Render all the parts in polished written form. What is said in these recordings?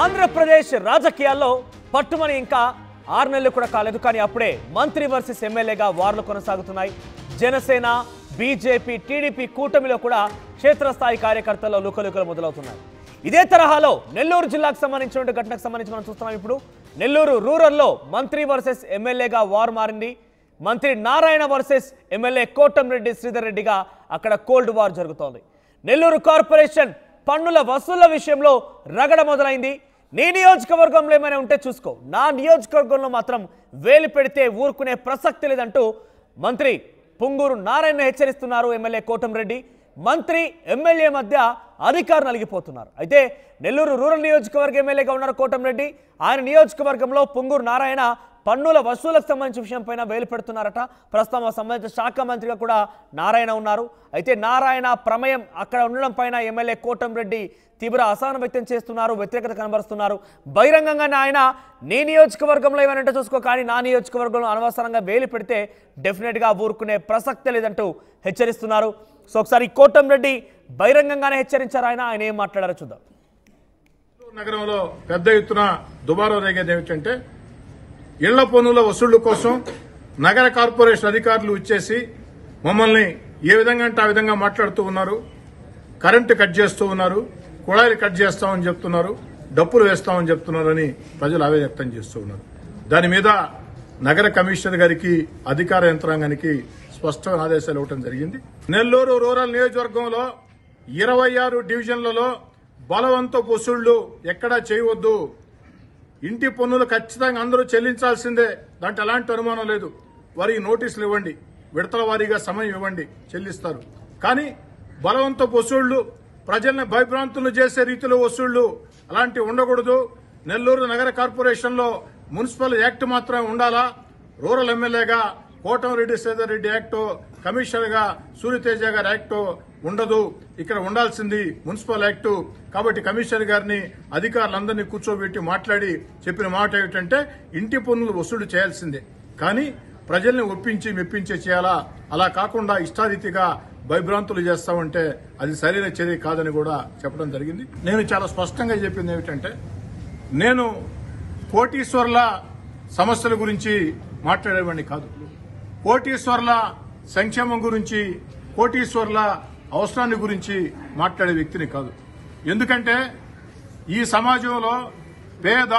ఆంధ్రప్రదేశ్ రాజకీయాల్లో పట్టుమని ఇంకా 6 నెలలు కూడా కాలేదు కానీ అప్పుడే మంత్రి వర్సెస్ ఎమ్మెల్యేగా వార్లు కొనసాగుతున్నాయి. జనసేన, బీజేపీ, టీడీపీ కూటమిలో కూడా క్షేత్రస్థాయి కార్యకర్తల్లో లుకలుకలు మొదలవుతున్నాయి. ఇదే తరహాలో నెల్లూరు జిల్లాకు సంబంధించిన ఘటనకు సంబంధించి మనం చూస్తున్నాం. ఇప్పుడు నెల్లూరు రూరల్లో మంత్రి వర్సెస్ ఎమ్మెల్యేగా వార్ మారింది. మంత్రి నారాయణ వర్సెస్ ఎమ్మెల్యే కోటంరెడ్డి శ్రీధర్ రెడ్డిగా అక్కడ కోల్డ్ వార్ జరుగుతోంది. నెల్లూరు కార్పొరేషన్ పన్నుల వసూళ్ల విషయంలో రగడ మొదలైంది. నీ నియోజకవర్గంలో ఏమైనా ఉంటే చూసుకో, నా నియోజకవర్గంలో మాత్రం వేలు పెడితే ఊరుకునే ప్రసక్తి లేదంటూ మంత్రి పొంగూరు నారాయణ హెచ్చరిస్తున్నారు ఎమ్మెల్యే కోటంరెడ్డి. మంత్రి ఎమ్మెల్యే మధ్య అధికారులు నలిగిపోతున్నారు. అయితే నెల్లూరు రూరల్ నియోజకవర్గ ఎమ్మెల్యేగా ఉన్నారు కోటంరెడ్డి. ఆయన నియోజకవర్గంలో పొంగూరు నారాయణ పన్నుల వసూలకు సంబంధించిన విషయంపైన వేలు పెడుతున్నారట. ప్రస్తుతం సంబంధిత శాఖ మంత్రిగా కూడా నారాయణ ఉన్నారు. అయితే నారాయణ ప్రమేయం అక్కడ ఉండడం పైన ఎమ్మెల్యే కోటంరెడ్డి తీవ్ర అసహనం వ్యక్తం చేస్తున్నారు, వ్యతిరేకత కనబరుస్తున్నారు. బహిరంగంగానే ఆయన నీ నియోజకవర్గంలో ఏమైనా చూసుకో, కానీ నా నియోజకవర్గంలో అనవసరంగా వేలు పెడితే డెఫినెట్గా ఊరుకునే ప్రసక్తే లేదంటూ హెచ్చరిస్తున్నారు. సో ఒకసారి కోటంరెడ్డి బహిరంగంగానే హెచ్చరించారు. ఆయన ఏం మాట్లాడారో చూద్దాం. నగరంలో పెద్ద ఎత్తున దుబారా రేగేది ఏమిటంటే, ఇళ్ల పన్నుల వసూళ్ల కోసం నగర కార్పొరేషన్ అధికారులు ఇచ్చేసి మమ్మల్ని ఏ విధంగా అంటే ఆ విధంగా మాట్లాడుతూ ఉన్నారు. కరెంటు కట్ చేస్తూ ఉన్నారు, కుళాయిలు కట్ చేస్తామని చెప్తున్నారు, డప్పులు వేస్తామని చెప్తున్నారని ప్రజలు ఆవేదన వ్యక్తం చేస్తూ ఉన్నారు. దాని మీద నగర కమిషనర్ గారికి, అధికార యంత్రాంగానికి స్పష్టమైన ఆదేశాలు ఇవ్వడం జరిగింది. నెల్లూరు రూరల్ నియోజకవర్గంలో 26 డివిజన్లలో బలవంతపు వసూళ్లు ఎక్కడా చేయవద్దు. ఇంటి పన్నులు ఖచ్చితంగా అందరూ చెల్లించాల్సిందే, దాంట్లో ఎలాంటి అనుమానం లేదు. వారికి నోటీసులు ఇవ్వండి, విడతల వారీగా సమయం ఇవ్వండి, చెల్లిస్తారు. కానీ బలవంతపు వసూళ్లు, ప్రజల్ని భయభ్రాంతులు చేసే రీతిలో వసూళ్లు అలాంటివి ఉండకూడదు. నెల్లూరు నగర కార్పొరేషన్లో మున్సిపల్ యాక్ట్ మాత్రమే ఉండాలా. రూరల్ ఎమ్మెల్యేగా కోటంరెడ్డి శ్రీధర్ రెడ్డి యాక్టు, కమిషనర్ గా సూర్యతేజ గారి యాక్టు ఉండదు. ఇక్కడ ఉండాల్సింది మున్సిపల్ యాక్టు. కాబట్టి కమిషనర్ గారిని, అధికారులందరినీ కూర్చోబెట్టి మాట్లాడి చెప్పిన మాట ఏమిటంటే, ఇంటి పన్నులు వసూలు చేయాల్సిందే, కానీ ప్రజల్ని ఒప్పించి మెప్పించే చేయాలా. అలా కాకుండా ఇష్టారీతిగా భయభ్రాంతులు చేస్తామంటే అది సరైన చర్య కాదని కూడా చెప్పడం జరిగింది. నేను చాలా స్పష్టంగా చెప్పింది ఏమిటంటే, నేను కోటీశ్వర్ల సమస్యల గురించి మాట్లాడేవాడిని కాదు. కోటీశ్వర్ల సంక్షేమం గురించి, కోటీశ్వర్ల అవసరాన్ని గురించి మాట్లాడే వ్యక్తిని కాదు. ఎందుకంటే ఈ సమాజంలో పేద,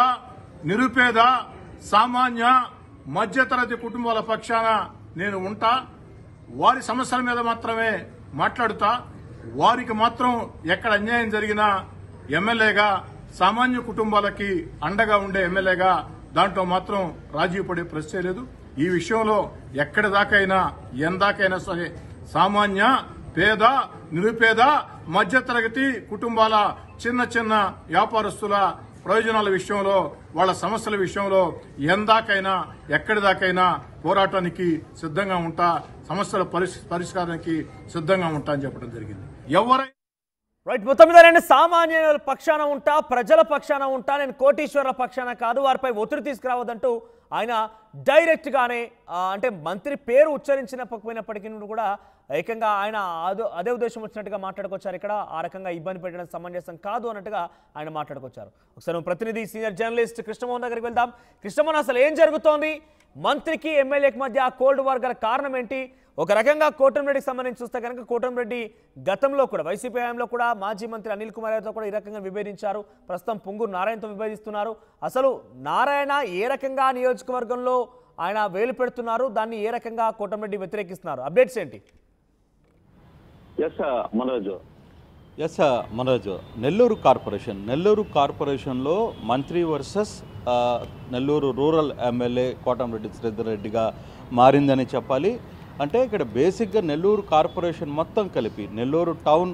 నిరుపేద, సామాన్య, మధ్యతరగతి కుటుంబాల పక్షాన నేను ఉంటా. వారి సమస్యల మీద మాత్రమే మాట్లాడుతా. వారికి మాత్రం ఎక్కడ అన్యాయం జరిగినా ఎమ్మెల్యేగా, సామాన్య కుటుంబాలకి అండగా ఉండే ఎమ్మెల్యేగా దాంట్లో మాత్రం రాజీ పడే ప్రశ్నే లేదు. ఈ విషయంలో ఎక్కడి దాకైనా, ఎందాకైనా సరే సామాన్య, పేద, నిరుపేద, మధ్యతరగతి కుటుంబాల, చిన్న చిన్న వ్యాపారస్తుల ప్రయోజనాల విషయంలో, వాళ్ళ సమస్యల విషయంలో ఎందాకైనా, ఎక్కడి దాకైనా పోరాటానికి సిద్ధంగా ఉంటా, సమస్యల పరిష్కారానికి సిద్ధంగా ఉంటా అని చెప్పడం జరిగింది. ఎవరైనా రైట్, మొత్తం మీద నేను సామాన్యుల పక్షాన ఉంటా, ప్రజల పక్షాన ఉంటా, నేను కోటీశ్వరుల పక్షాన కాదు, వారిపై ఒత్తిడి తీసుకురావద్దంటూ ఆయన డైరెక్ట్ గానే, అంటే మంత్రి పేరు ఉచ్చరించినప్పటికీ కూడా ఏకంగా ఆయన అదే ఉద్దేశం వచ్చినట్టుగా మాట్లాడుకొచ్చారు. ఇక్కడ ఆ రకంగా ఇబ్బంది పెట్టడం సమంజసం కాదు అన్నట్టుగా ఆయన మాట్లాడుకొచ్చారు. ఒకసారి ప్రతినిధి సీనియర్ జర్నలిస్ట్ కృష్ణమోహన్ దగ్గరికి వెళ్దాం. కృష్ణమోహన్, అసలు ఏం జరుగుతోంది? మంత్రికి ఎమ్మెల్యేకి మధ్య ఆ కోల్డ్ వార్ గల కారణం ఏంటి? ఒక రకంగా కోటంరెడ్డికి సంబంధించి చూస్తే కనుక కోటంరెడ్డి గతంలో కూడా వైసీపీ హయాంలో కూడా మాజీ మంత్రి అనిల్ కుమార్ యాదవ్తో కూడా ఈ రకంగా విభేదించారు. ప్రస్తుతం పొంగూరు నారాయణతో విభేదిస్తున్నారు. అసలు నారాయణ ఏ రకంగా నియోజకవర్గంలో ఆయన వేలు పెడుతున్నారు, దాన్ని ఏ రకంగా కోటంరెడ్డి వ్యతిరేకిస్తున్నారు? అప్డేట్స్ ఏంటి? మనోజ్, నెల్లూరు కార్పొరేషన్లో మంత్రి versus Nellore rural MLA Kotamreddy Sridhar రెడ్డిగా మారిందని చెప్పాలి. అంటే ఇక్కడ బేసిక్గా నెల్లూరు కార్పొరేషన్ మొత్తం కలిపి, నెల్లూరు టౌన్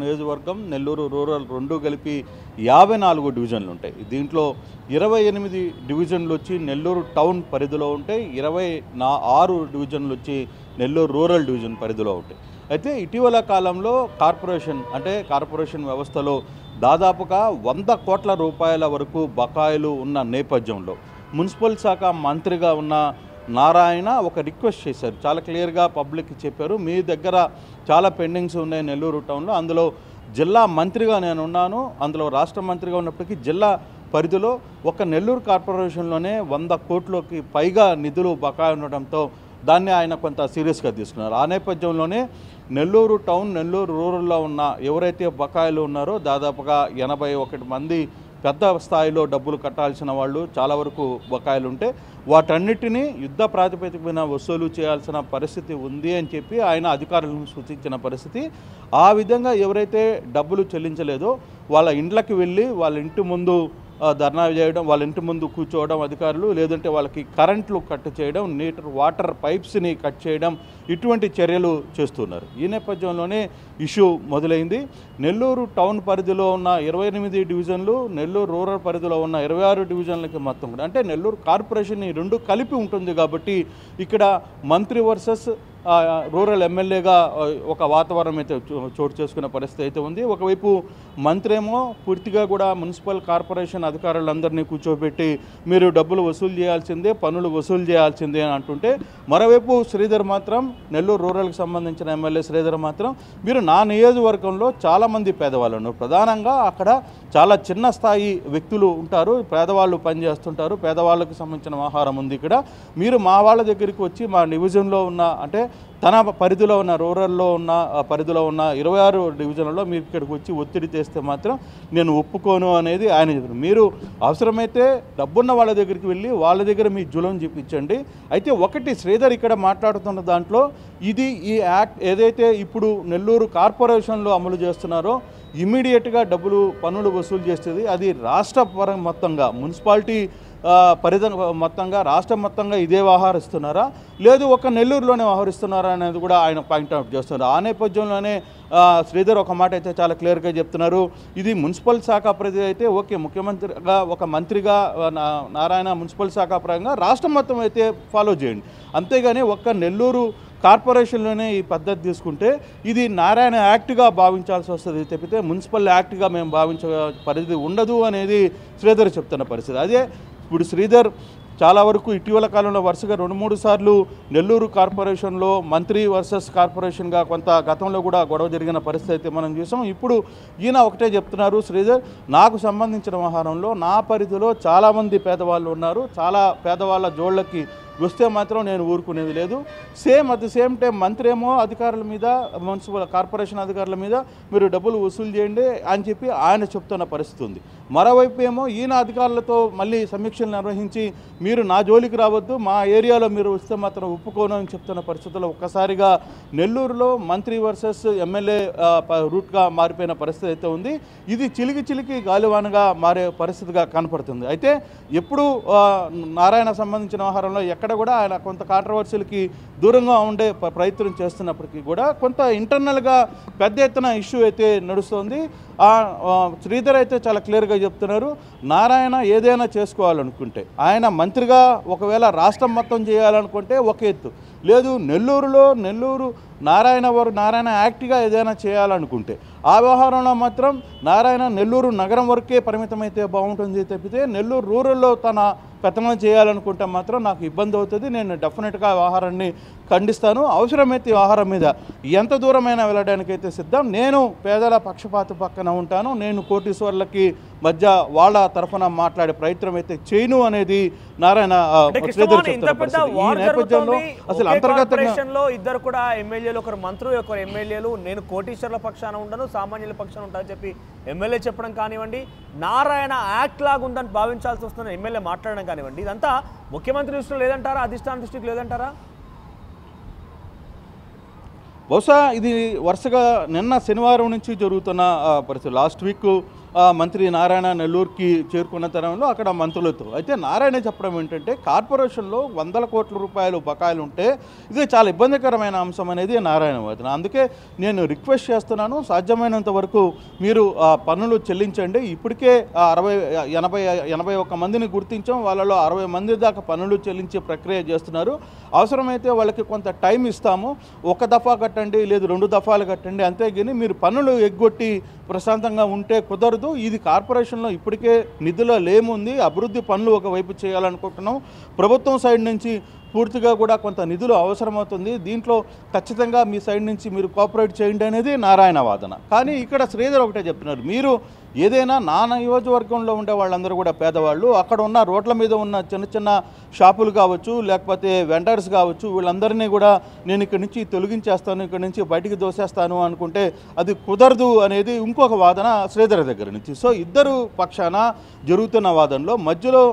నియోజకవర్గం, నెల్లూరు రూరల్ రెండు కలిపి 54 డివిజన్లు ఉంటాయి. దీంట్లో 28 డివిజన్లు వచ్చి నెల్లూరు టౌన్ పరిధిలో ఉంటాయి, 26 డివిజన్లు వచ్చి నెల్లూరు రూరల్ డివిజన్ పరిధిలో ఉంటాయి. అయితే ఇటీవల కాలంలో కార్పొరేషన్ వ్యవస్థలో దాదాపుగా 100 కోట్ల రూపాయల వరకు బకాయిలు ఉన్న నేపథ్యంలో మున్సిపల్ శాఖ మంత్రిగా ఉన్న నారాయణ ఒక రిక్వెస్ట్ చేశారు. చాలా క్లియర్గా పబ్లిక్కి చెప్పారు, మీ దగ్గర చాలా పెండింగ్స్ ఉన్నాయి నెల్లూరు టౌన్లో, అందులో జిల్లా మంత్రిగా నేను ఉన్నాను, అందులో రాష్ట్ర మంత్రిగా ఉన్నప్పటికీ జిల్లా పరిధిలో ఒక నెల్లూరు కార్పొరేషన్లోనే 100 కోట్లకి పైగా నిధులు బకాయి ఉండడంతో దాన్ని ఆయన కొంత సీరియస్గా తీసుకున్నారు. ఆ నేపథ్యంలోనే నెల్లూరు టౌన్, నెల్లూరు రూరల్లో ఉన్న ఎవరైతే బకాయిలు ఉన్నారో దాదాపుగా 81 మంది పెద్ద స్థాయిలో డబ్బులు కట్టాల్సిన వాళ్ళు చాలా వరకు బకాయిలు ఉంటే వాటన్నిటినీ యుద్ధ ప్రాతిపదికన వసూలు చేయాల్సిన పరిస్థితి ఉంది అని చెప్పి ఆయన అధికారులను సూచించిన పరిస్థితి. ఆ విధంగా ఎవరైతే డబ్బులు చెల్లించలేదో వాళ్ళ ఇండ్లకి వెళ్ళి వాళ్ళ ఇంటి ముందు ధర్నా చేయడం, వాళ్ళ ఇంటి ముందు కూర్చోవడం అధికారులు, లేదంటే వాళ్ళకి కరెంట్లు కట్ చేయడం, వాటర్ పైప్స్ని కట్ చేయడం, ఇటువంటి చర్యలు చేస్తున్నారు. ఈ నేపథ్యంలోనే ఇష్యూ మొదలైంది. నెల్లూరు టౌన్ పరిధిలో ఉన్న 28 డివిజన్లు, నెల్లూరు రూరల్ పరిధిలో ఉన్న 26 డివిజన్లకి మొత్తం కూడా, అంటే నెల్లూరు కార్పొరేషన్ ఈ రెండు కలిపి ఉంటుంది కాబట్టి ఇక్కడ మంత్రి వర్సెస్ రూరల్ ఎమ్మెల్యేగా ఒక వాతావరణం అయితే చోటు చేసుకునే పరిస్థితి అయితే ఉంది. ఒకవైపు మంత్రి ఏమో పూర్తిగా కూడా మున్సిపల్ కార్పొరేషన్ అధికారులందరినీ కూర్చోబెట్టి మీరు డబ్బులు వసూలు చేయాల్సిందే, పన్నులు వసూలు చేయాల్సిందే అని అంటుంటే, మరోవైపు శ్రీధర్ మాత్రం, నెల్లూరు రూరల్కి సంబంధించిన ఎమ్మెల్యే శ్రీధర్ మాత్రం, మీరు నా నియోజకవర్గంలో చాలామంది పేదవాళ్ళు ఉన్నారు, ప్రధానంగా అక్కడ చాలా చిన్న స్థాయి వ్యక్తులు ఉంటారు, పేదవాళ్ళు పనిచేస్తుంటారు, పేదవాళ్ళకి సంబంధించిన ఆహారం ఉంది ఇక్కడ, మీరు మా వాళ్ళ దగ్గరికి వచ్చి మా డివిజన్లో ఉన్న, అంటే తన పరిధిలో ఉన్న రూరల్లో ఉన్న పరిధిలో ఉన్న 26 డివిజన్లలో మీరు ఇక్కడికి వచ్చి ఒత్తిడి చేస్తే మాత్రం నేను ఒప్పుకోను అనేది ఆయన చెప్పారు. మీరు అవసరమైతే డబ్బున్న వాళ్ళ దగ్గరికి వెళ్ళి వాళ్ళ దగ్గర మీ జులం చూపించండి. అయితే ఒకటి శ్రీధర్ ఇక్కడ మాట్లాడుతున్న దాంట్లో ఇది ఈ యాక్ట్ ఏదైతే ఇప్పుడు నెల్లూరు కార్పొరేషన్లో అమలు చేస్తున్నారో ఇమీడియట్గా పన్నులు వసూలు చేస్తుంది, అది రాష్ట్ర పరం మొత్తంగా మున్సిపాలిటీ పరిధి మొత్తంగా రాష్ట్రం మొత్తంగా ఇదే వ్యవహరిస్తున్నారా, లేదు ఒక నెల్లూరులోనే వ్యవహరిస్తున్నారా అనేది కూడా ఆయన పాయింట్అవుట్ చేస్తున్నారు. ఆ నేపథ్యంలోనే శ్రీధర్ ఒక మాట అయితే చాలా క్లియర్గా చెప్తున్నారు, ఇది మున్సిపల్ శాఖ పరిధి అయితే ఓకే, ముఖ్యమంత్రిగా ఒక మంత్రిగా నారాయణ మున్సిపల్ శాఖ పరంగా రాష్ట్రం మొత్తం అయితే ఫాలో చేయండి, అంతేగాని ఒక్క నెల్లూరు కార్పొరేషన్లోనే ఈ పద్ధతి తీసుకుంటే ఇది నారాయణ యాక్ట్గా భావించాల్సి వస్తుంది తప్పితే మున్సిపల్ యాక్ట్గా మేము భావించే పరిస్థితి ఉండదు అనేది శ్రీధర్ చెప్తున్న పరిస్థితి. అదే ఇప్పుడు శ్రీధర్ చాలా వరకు ఇటీవల కాలంలో వరుసగా 2-3 సార్లు నెల్లూరు కార్పొరేషన్లో మంత్రి వర్సెస్ కార్పొరేషన్గా కొంత గతంలో కూడా గొడవ జరిగిన పరిస్థితి అయితే మనం చూసాం. ఇప్పుడు ఈయన ఒకటే చెప్తున్నారు శ్రీధర్, నాకు సంబంధించిన వ్యవహారంలో నా పరిధిలో చాలామంది పేదవాళ్ళు ఉన్నారు, చాలా పేదవాళ్ళ జోళ్ళకి వస్తే మాత్రం నేను ఊరుకునేది లేదు. అట్ ది సేమ్ టైం మంత్రి ఏమో అధికారుల మీద, మున్సిపల్ కార్పొరేషన్ అధికారుల మీద మీరు డబ్బులు వసూలు చేయండి అని చెప్పి ఆయన చెప్తున్న పరిస్థితి ఉంది. మరోవైపు ఏమో ఈయన అధికారులతో మళ్ళీ సమీక్షలు నిర్వహించి మీరు నా జోలికి రావద్దు, మా ఏరియాలో మీరు వస్తే మాత్రం ఒప్పుకోను అని చెప్తున్న పరిస్థితుల్లో ఒక్కసారిగా నెల్లూరులో మంత్రి వర్సెస్ ఎమ్మెల్యే రూట్గా మారిపోయిన పరిస్థితి అయితే ఉంది. ఇది చిలికి గాలివానగా మారే పరిస్థితిగా కనపడుతుంది. అయితే ఎప్పుడు నారాయణ సంబంధించిన వ్యవహారంలో ఎక్కడ కూడా ఆయన కొంత కాంట్రవర్సీలకి దూరంగా ఉండే ప్రయత్నం చేస్తున్నప్పటికీ కూడా కొంత ఇంటర్నల్గా పెద్ద ఎత్తున ఇష్యూ అయితే నడుస్తుంది. శ్రీధర్ అయితే చాలా క్లియర్గా చెప్తున్నారు, నారాయణ ఏదైనా చేసుకోవాలనుకుంటే, ఆయన మంత్రిగా ఒకవేళ రాష్ట్రం మొత్తం చేయాలనుకుంటే ఒక ఎత్తు, లేదు నెల్లూరు నారాయణ యాక్ట్గా ఏదైనా చేయాలనుకుంటే ఆ వ్యవహారంలో మాత్రం నారాయణ నెల్లూరు నగరం వరకే పరిమితమైతే బాగుంటుంది తప్పితే నెల్లూరు రూరల్లో తన పెత్తనం చేయాలనుకుంటే మాత్రం నాకు ఇబ్బంది అవుతుంది, నేను డెఫినెట్గా వ్యవహారాన్ని ఖండిస్తాను, అవసరమైతే వ్యవహారం మీద ఎంత దూరమైనా వెళ్ళడానికైతే సిద్ధం, నేను పేదల పక్షపాత పక్కన ఉంటాను, నేను కోటీశ్వర్లకి మధ్య వాళ్ళ తరఫున మాట్లాడే ప్రయత్నం అయితే చేయను అనేది నారాయణ ఈ నేపథ్యంలో అసలు అంతర్గతంగా ఇద్దరు కూడా ఎమ్మెల్యేలు, ఒకరు మంత్రులు, ఒకరు ఎమ్మెల్యేలు, నేను కోటీశ్వర్ల పక్షాన ఉండను, సామాన్యుల పక్షాన ఉంటానని చెప్పి ఎమ్మెల్యే చెప్పడం కానివ్వండి, నారాయణ యాక్ట్ లాగా ఉందని భావించాల్సి వస్తున్న ఎమ్మెల్యే మాట్లాడడం కానివ్వండి, ఇదంతా ముఖ్యమంత్రి దృష్టిలో లేదంటారా, అధిష్టాన దృష్టికి లేదంటారా? బహుశా ఇది వరుసగా నిన్న శనివారం నుంచి జరుగుతున్న పరిస్థితి. లాస్ట్ వీక్ మంత్రి నారాయణ నెల్లూరుకి చేరుకున్న తరంలో అక్కడ మంత్రులతో అయితే నారాయణ చెప్పడం ఏంటంటే, కార్పొరేషన్లో 100 కోట్ల రూపాయలు బకాయిలు ఉంటే ఇది చాలా ఇబ్బందికరమైన అంశం అనేది నారాయణ వాదన. అందుకే నేను రిక్వెస్ట్ చేస్తున్నాను, సాధ్యమైనంత వరకు మీరు పన్నులు చెల్లించండి. ఇప్పటికే 81 మందిని గుర్తించాం, వాళ్ళలో 60 మంది దాకా పన్నులు చెల్లించే ప్రక్రియ చేస్తున్నారు. అవసరమైతే వాళ్ళకి కొంత టైం ఇస్తాము, ఒక దఫా కట్టండి, లేదు 2 దఫాలు కట్టండి, అంతేగాని మీరు పన్నులు ఎగ్గొట్టి ప్రశాంతంగా ఉంటే కుదరదు. ఇది కార్పొరేషన్లో ఇప్పటికే నిధుల లేముంది, అభివృద్ధి పనులు ఒకవైపు చేయాలనుకుంటున్నాం, ప్రభుత్వం సైడ్ నుంచి పూర్తిగా కూడా కొంత నిధులు అవసరమవుతుంది, దీంట్లో ఖచ్చితంగా మీ సైడ్ నుంచి మీరు కోఆపరేట్ చేయండి అనేది నారాయణ వాదన. కానీ ఇక్కడ శ్రీధర్ ఒకటే చెప్తున్నారు, మీరు ఏదైనా నా నియోజకవర్గంలో ఉండే వాళ్ళందరూ కూడా పేదవాళ్ళు, అక్కడ ఉన్న రోడ్ల మీద ఉన్న చిన్న చిన్న షాపులు కావచ్చు, లేకపోతే వెండర్స్ కావచ్చు, వీళ్ళందరినీ కూడా నేను ఇక్కడి నుంచి తొలగించేస్తాను, ఇక్కడి నుంచి బయటికి దోసేస్తాను అనుకుంటే అది కుదరదు అనేది ఇంకొక వాదన శ్రీధర్ దగ్గర నుంచి. సో ఇద్దరు పక్షాన జరుగుతున్న వాదనలో మధ్యలో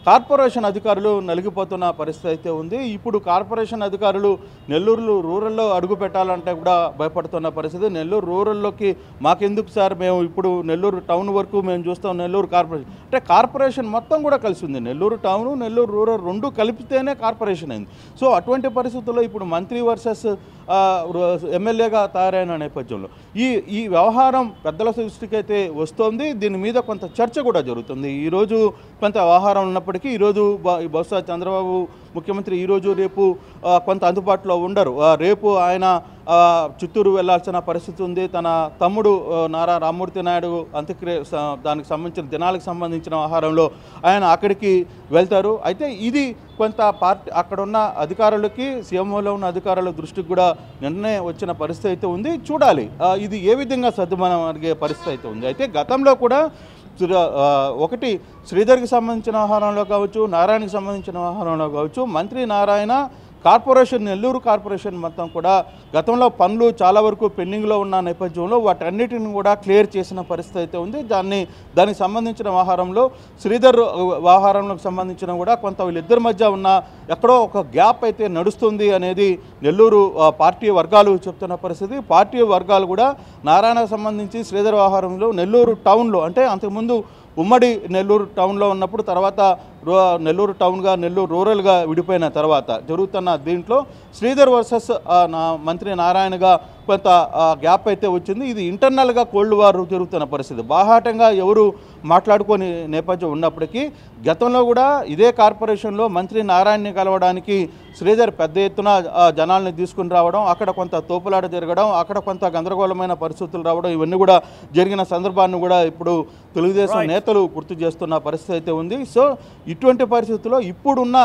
కార్పొరేషన్ అధికారులు నలిగిపోతున్న పరిస్థితి అయితే ఉంది. ఇప్పుడు కార్పొరేషన్ అధికారులు నెల్లూరు రూరల్లో అడుగు పెట్టాలంటే కూడా భయపడుతున్న పరిస్థితి. నెల్లూరు రూరల్లోకి మాకెందుకు సార్, మేము ఇప్పుడు నెల్లూరు టౌన్ వరకు మేము చూస్తాం, నెల్లూరు కార్పొరేషన్ అంటే కార్పొరేషన్ మొత్తం కూడా కలిసి ఉంది. నెల్లూరు టౌను, నెల్లూరు రూరల్ రెండు కలిపితేనే కార్పొరేషన్ అయింది. సో అటువంటి పరిస్థితుల్లో ఇప్పుడు మంత్రి వర్సెస్ ఎమ్మెల్యేగా తయారైన నేపథ్యంలో ఈ వ్యవహారం పెద్దల దృష్టికి అయితే వస్తోంది. దీని మీద కొంత చర్చ కూడా జరుగుతుంది. ఈరోజు కొంత వ్యవహారం ఉన్నప్పటికీ ఈరోజు బహుశా చంద్రబాబు ముఖ్యమంత్రి ఈరోజు రేపు కొంత అందుబాటులో ఉండరు. రేపు ఆయన చిత్తూరు వెళ్లాల్సిన పరిస్థితి ఉంది. తన తమ్ముడు నారా రామ్మూర్తి నాయుడు అంత్యక్రియ దానికి సంబంధించిన దినాలకు సంబంధించిన వ్యవహారంలో ఆయన అక్కడికి వెళ్తారు. అయితే ఇది కొంత పార్టీ అక్కడ ఉన్న అధికారులకి, సీఎంఓలో ఉన్న అధికారుల దృష్టికి కూడా నిన్నే వచ్చిన పరిస్థితి అయితే ఉంది. చూడాలి ఇది ఏ విధంగా సర్దుమనం అడిగే పరిస్థితి అయితే ఉంది. అయితే గతంలో కూడా ఒకటి శ్రీధర్కి సంబంధించిన వ్యవహారంలో కావచ్చు, నారాయణకి సంబంధించిన వ్యవహారంలో కావచ్చు, మంత్రి నారాయణ కార్పొరేషన్, నెల్లూరు కార్పొరేషన్ మొత్తం కూడా గతంలో పనులు చాలా వరకు పెండింగ్లో ఉన్న నేపథ్యంలో వాటన్నిటిని కూడా క్లియర్ చేసిన పరిస్థితి అయితే ఉంది. దానికి సంబంధించిన వ్యవహారంలో శ్రీధర్ వ్యవహారంలోకి సంబంధించిన కూడా కొంత వీళ్ళిద్దరి మధ్య ఉన్న ఎక్కడో ఒక గ్యాప్ అయితే నడుస్తుంది అనేది నెల్లూరు పార్టీ వర్గాలు చెప్తున్న పరిస్థితి. పార్టీ వర్గాలు కూడా నారాయణకు సంబంధించి శ్రీధర్ వ్యవహారంలో నెల్లూరు టౌన్లో అంటే అంతకుముందు ఉమ్మడి నెల్లూరు టౌన్లో ఉన్నప్పుడు తర్వాత నెల్లూరు టౌన్గా నెల్లూరు రూరల్గా విడిపోయిన తర్వాత జరుగుతున్న దీంట్లో శ్రీధర్ వర్సెస్ మంత్రి నారాయణగా కొంత గ్యాప్ అయితే వచ్చింది. ఇది ఇంటర్నల్గా కోల్డ్ వార్ జరుగుతున్న పరిస్థితి. బాహాటంగా ఎవరు మాట్లాడుకొని నేపథ్యం ఉన్నప్పటికీ గతంలో కూడా ఇదే కార్పొరేషన్లో మంత్రి నారాయణని కలవడానికి శ్రీధర్ పెద్ద ఎత్తున జనాల్ని తీసుకుని రావడం, అక్కడ కొంత తోపులాట జరగడం, అక్కడ కొంత గందరగోళమైన పరిస్థితులు రావడం, ఇవన్నీ కూడా జరిగిన సందర్భాన్ని కూడా ఇప్పుడు తెలుగుదేశం నేతలు గుర్తు చేస్తున్న పరిస్థితి అయితే ఉంది. సో ఇటువంటి పరిస్థితుల్లో ఇప్పుడున్న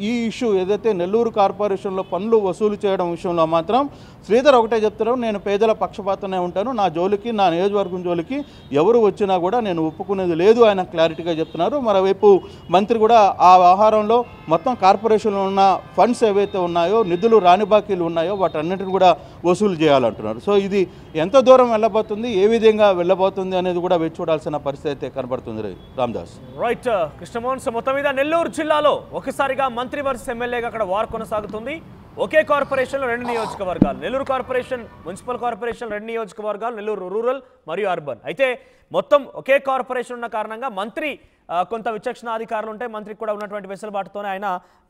ఈ ఇష్యూ ఏదైతే నెల్లూరు కార్పొరేషన్లో పనులు వసూలు చేయడం విషయంలో మాత్రం శ్రీధర్ ఒకటే చెప్తున్నారు, నేను పేదల పక్షపాతనే ఉంటాను, నా జోలికి, నా నియోజకవర్గం జోలికి ఎవరు వచ్చినా కూడా నేను ఒప్పుకునేది లేదు ఆయన క్లారిటీగా చెప్తున్నారు. మరోవైపు మంత్రి కూడా ఆ వ్యవహారంలో మొత్తం కార్పొరేషన్లో ఉన్న ఫండ్స్ ఏవైతే ఉన్నాయో, నిధులు రాని బాకీలు ఉన్నాయో వాటన్నిటిని కూడా వసూలు చేయాలంటున్నారు. సో ఇది ఎంత దూరం వెళ్ళబోతుంది, ఏ విధంగా వెళ్ళబోతుంది అనేది కూడా వేచి చూడాల్సిన పరిస్థితి అయితే కనబడుతుంది. రామ్దాస్ రైట్. కృష్ణమోహన్, మొత్తం మీద నెల్లూరు జిల్లాలో ఒకసారిగా మంత్రి వర్సెస్ ఎమ్మెల్యేగా అక్కడ వార్ కొనసాగుతుంది. ఒకే కార్పొరేషన్లో రెండు నియోజకవర్గాలు, నెల్లూరు కార్పొరేషన్, మున్సిపల్ కార్పొరేషన్ రెండు నియోజకవర్గాలు, నెల్లూరు రూరల్ మరియు అర్బన్. అయితే మొత్తం ఒకే కార్పొరేషన్ ఉన్న కారణంగా మంత్రి కొంత విచక్షణాధికారులు ఉంటాయి. మంత్రికి కూడా ఉన్నటువంటి వెసులుబాటుతోనే ఆయన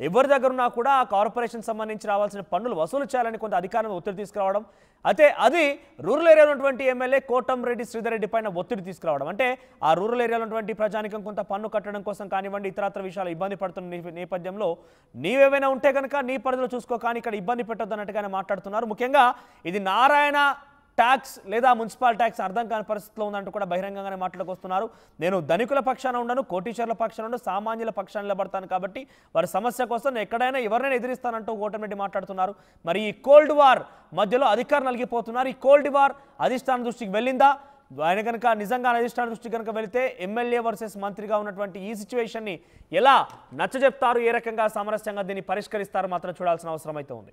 ఎవరి దగ్గర ఉన్నా కూడా ఆ కార్పొరేషన్ సంబంధించి రావాల్సిన పన్నులు వసూలు చేయాలని కొంత అధికారం ఒత్తిడి తీసుకురావడం, అయితే అది రూరల్ ఏరియాలో ఉన్నటువంటి ఎమ్మెల్యే కోటంరెడ్డి శ్రీధర్ రెడ్డి పైన ఒత్తిడి తీసుకురావడం, అంటే ఆ రూరల్ ఏరియాలో ఉన్నటువంటి ప్రజానికం కొంత పన్ను కట్టడం కోసం కానివ్వండి, ఇతరత్ర విషయాలు ఇబ్బంది పడుతున్న నేపథ్యంలో నీవేమైనా ఉంటే కనుక నీ పరిధిలో చూసుకో, కానీ ఇక్కడ ఇబ్బంది పెట్టొద్దు అన్నట్టుగానే మాట్లాడుతున్నారు. ముఖ్యంగా ఇది నారాయణ ట్యాక్స్ లేదా మున్సిపల్ ట్యాక్స్ అర్థం కాని పరిస్థితిలో ఉందంటూ కూడా బహిరంగంగానే మాట్లాడుకొస్తున్నారు. నేను ధనికుల పక్షాన ఉండను, కోటీశ్వర్ల పక్షాన ఉండను, సామాన్యుల పక్షాన నిలబడతాను, కాబట్టి వారి సమస్య కోసం నేను ఎక్కడైనా ఎవరినైనా ఎదిరిస్తానంటూ కోటమిరెడ్డి మాట్లాడుతున్నారు. మరి ఈ కోల్డ్ వార్ మధ్యలో అధికారులు నలిగిపోతున్నారు. ఈ కోల్డ్ వార్ అధిష్టాన దృష్టికి వెళ్ళిందా? ఆయన కనుక నిజంగా అధిష్టాన దృష్టికి కనుక వెళితే ఎమ్మెల్యే వర్సెస్ మంత్రిగా ఉన్నటువంటి ఈ సిచ్యువేషన్ని ఎలా నచ్చజెప్తారు, ఏ రకంగా సామరస్యంగా దీన్ని పరిష్కరిస్తారు మాత్రం చూడాల్సిన అవసరం అయితే ఉంది.